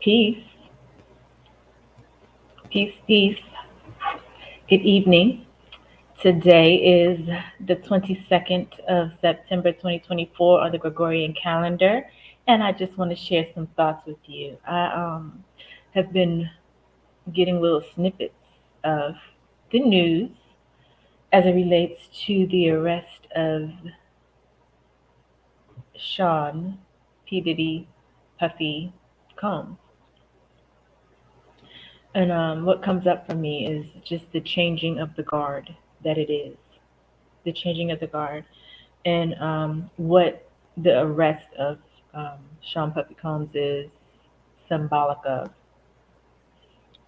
Peace, peace, peace. Good evening. Today is the 22nd of September 2024 on the Gregorian calendar, and I just want to share some thoughts with you. I have been getting little snippets of the news as it relates to the arrest of Sean P. Diddy Puffy Combs. And what comes up for me is just the changing of the guard that it is, the changing of the guard, and what the arrest of Sean Puffy Combs is symbolic of.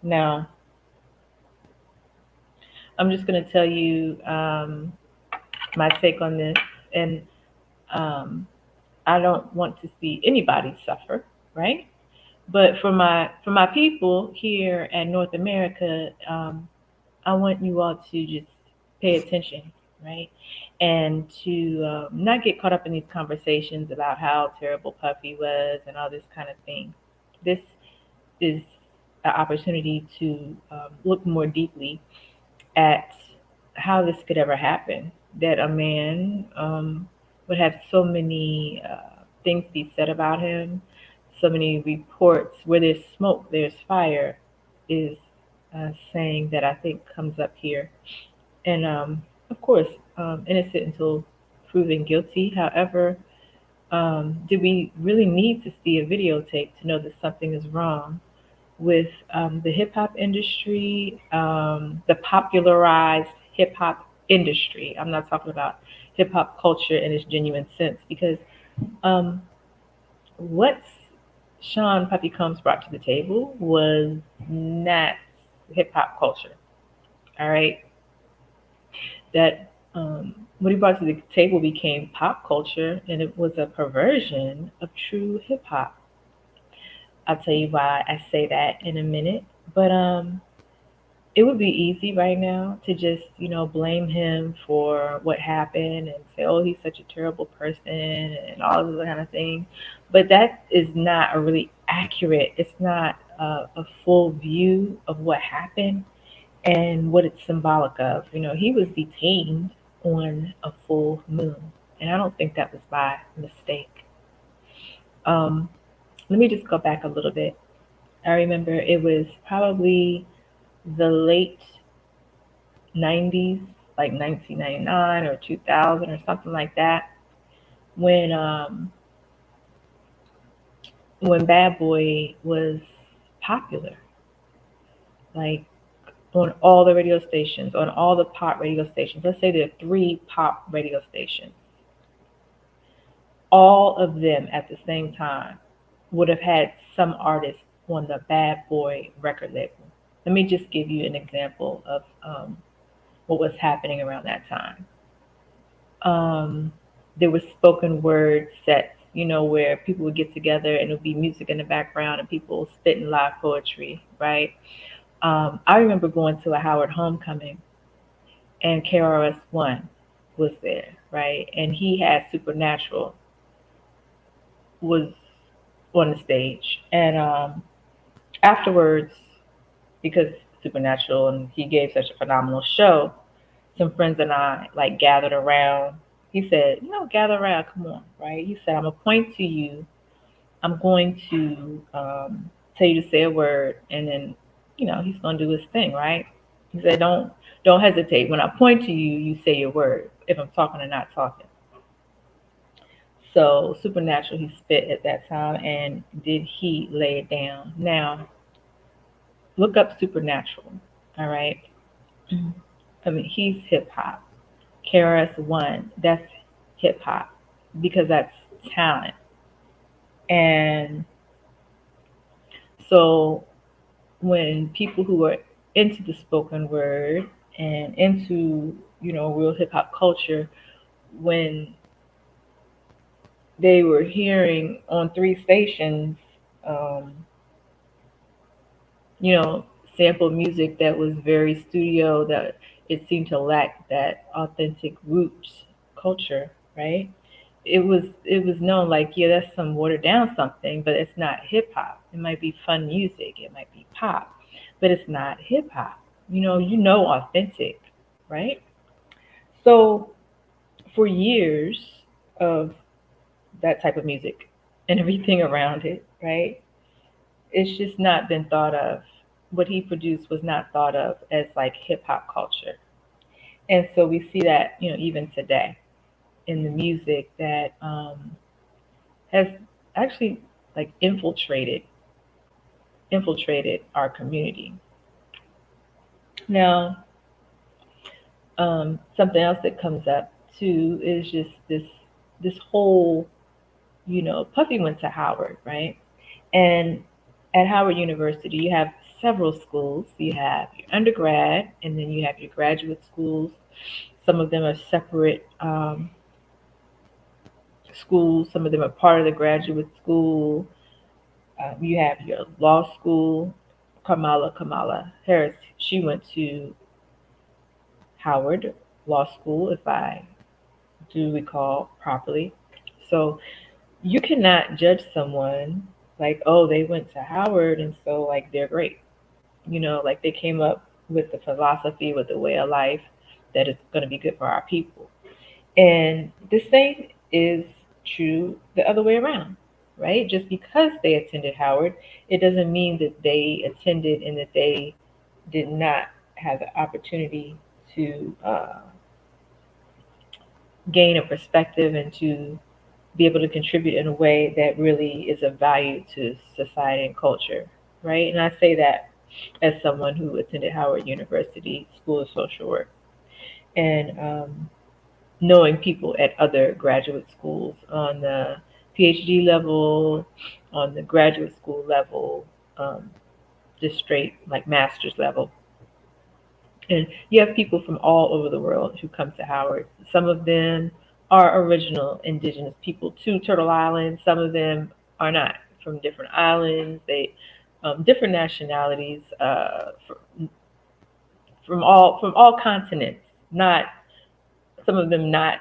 Now, I'm just going to tell you my take on this, and um, I don't want to see anybody suffer, right? But for my people here in North America, I want you all to just pay attention, right? And to not get caught up in these conversations about how terrible Puffy was and all this kind of thing. This is an opportunity to look more deeply at how this could ever happen. That a man would have so many things be said about him, so many reports where there's smoke, there's fire, is saying that I think comes up here. And of course, innocent until proven guilty. However, do we really need to see a videotape to know that something is wrong with the hip hop industry, the popularized hip hop industry? I'm not talking about hip hop culture in its genuine sense, because um, what Sean Puffy Combs brought to the table was not hip hop culture. All right, that what he brought to the table became pop culture, and it was a perversion of true hip hop. I'll tell you why I say that in a minute, but it would be easy right now to just blame him for what happened and say, oh, he's such a terrible person and all of that kind of thing. But that is not a really accurate. It's not a full view of what happened and what it's symbolic of. He was detained on a full moon, and I don't think that was by mistake. Um, Let me just go back a little bit. I remember it was probably the late 90s, like 1999 or 2000 or something like that, when when Bad Boy was popular, like on all the radio stations, on all the pop radio stations. Let's say there are three pop radio stations. All of them at the same time would have had some artist on the Bad Boy record label. Let me just give you an example of what was happening around that time. There was spoken word sets, where people would get together and it would be music in the background and people spitting live poetry, right? I remember going to a Howard homecoming and KRS-One was there, right? And he had Supernatural was on the stage. And afterwards, because Supernatural and he gave such a phenomenal show, some friends and I like gathered around. He said, gather around, come on, right? He said, I'm gonna point to you. I'm going to tell you to say a word, and then, he's gonna do his thing, right? He said, don't hesitate. When I point to you, you say your word. If I'm talking or not talking. So Supernatural, he spit at that time, and did he lay it down? Now look up Supernatural. All right. I mean, he's hip hop. KRS-One, that's hip hop because that's talent. And so when people who are into the spoken word and into, real hip hop culture, when they were hearing on three stations, um, you know, sample music that was very studio, that it seemed to lack that authentic roots culture, right? it was known like, yeah, that's some watered down something, but it's not hip hop. It might be fun music, it might be pop, but it's not hip hop. Authentic, right? So for years of that type of music and everything around it, right? It's just not been thought of. What he produced was not thought of as like hip hop culture. And so we see that, even today in the music that has actually like infiltrated our community. Now, something else that comes up too is just this whole, Puffy went to Howard, right? And at Howard University, you have several schools. You have your undergrad, and then you have your graduate schools. Some of them are separate schools. Some of them are part of the graduate school. You have your law school. Kamala Harris, she went to Howard Law School, if I do recall properly. So you cannot judge someone like, oh, they went to Howard and so like they're great. Like they came up with the philosophy, with the way of life that is going to be good for our people. And the same is true the other way around, right? Just because they attended Howard, it doesn't mean that they attended and that they did not have the opportunity to gain a perspective and to be able to contribute in a way that really is of value to society and culture, right? And I say that as someone who attended Howard University School of Social Work, and knowing people at other graduate schools on the PhD level, on the graduate school level, just straight like master's level. And you have people from all over the world who come to Howard. Some of them are original indigenous people to Turtle Island. Some of them are not, from different islands. They different nationalities from all continents. Not some of them not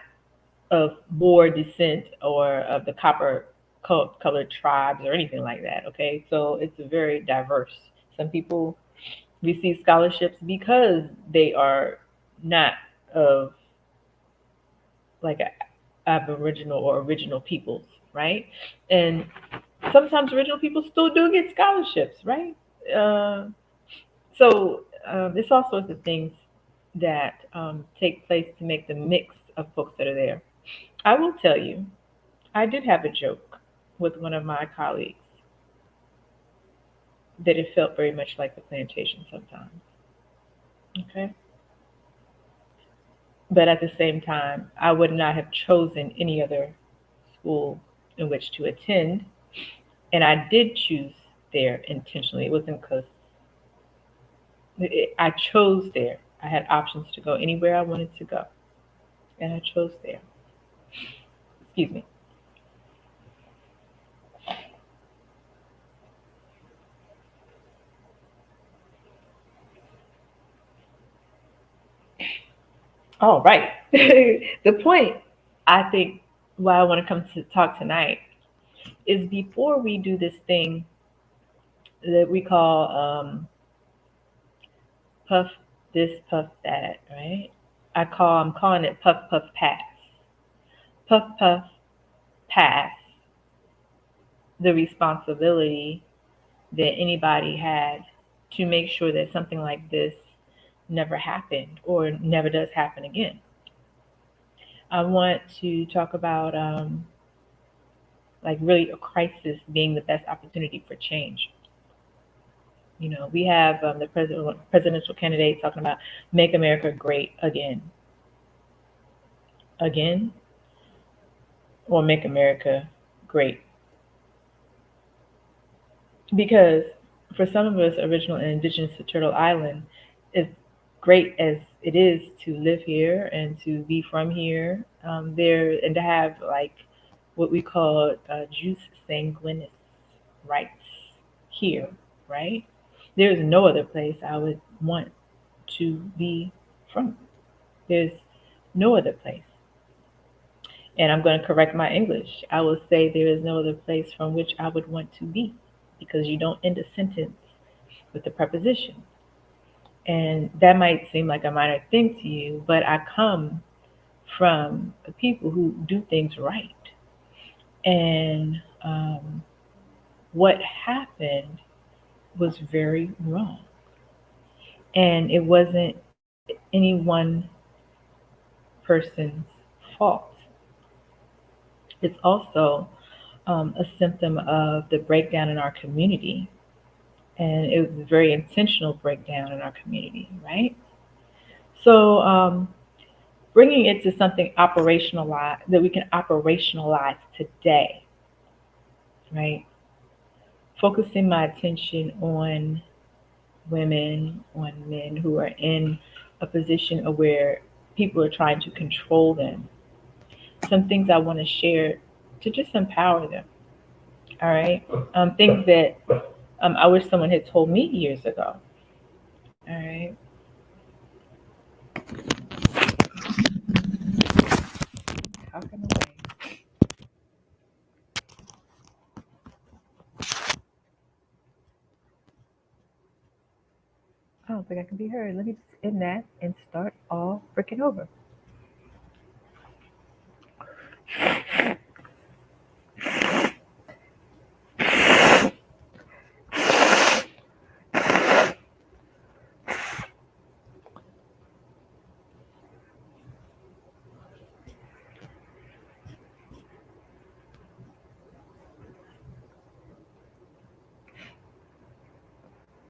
of Boer descent or of the copper colored tribes or anything like that. Okay, so it's very diverse. Some people receive scholarships because they are not of like aboriginal or original peoples, right? And sometimes original people still do get scholarships, right? So there's all sorts of things that take place to make the mix of folks that are there. I will tell you, I did have a joke with one of my colleagues that it felt very much like the plantation sometimes. Okay. But at the same time, I would not have chosen any other school in which to attend. And I did choose there intentionally. It wasn't because I chose there. I had options to go anywhere I wanted to go. And I chose there. Excuse me. All right. The point, I think, why I want to come to talk tonight is before we do this thing that we call puff this, puff that, right? I'm calling it puff, puff, pass. Puff, puff, pass the responsibility that anybody had to make sure that something like this never happened or never does happen again. I want to talk about like really a crisis being the best opportunity for change. We have the presidential candidate talking about make America great again, again, or make America great. Because for some of us, original and indigenous to Turtle Island, as great as it is to live here and to be from here, there and to have like what we call jus sanguinis rights here, right? There's no other place I would want to be from. There's no other place. And I'm going to correct my English. I will say there is no other place from which I would want to be, because you don't end a sentence with a preposition. And that might seem like a minor thing to you, but I come from people who do things right. And what happened was very wrong. And it wasn't any one person's fault. It's also a symptom of the breakdown in our community. And it was a very intentional breakdown in our community, right? So, bringing it to something operationalized that we can operationalize today, right? Focusing my attention on women, on men who are in a position of where people are trying to control them. Some things I want to share to just empower them. All right. Things that I wish someone had told me years ago. All right. Talking away. I don't think I can be heard. Let me just end that and start all freaking over.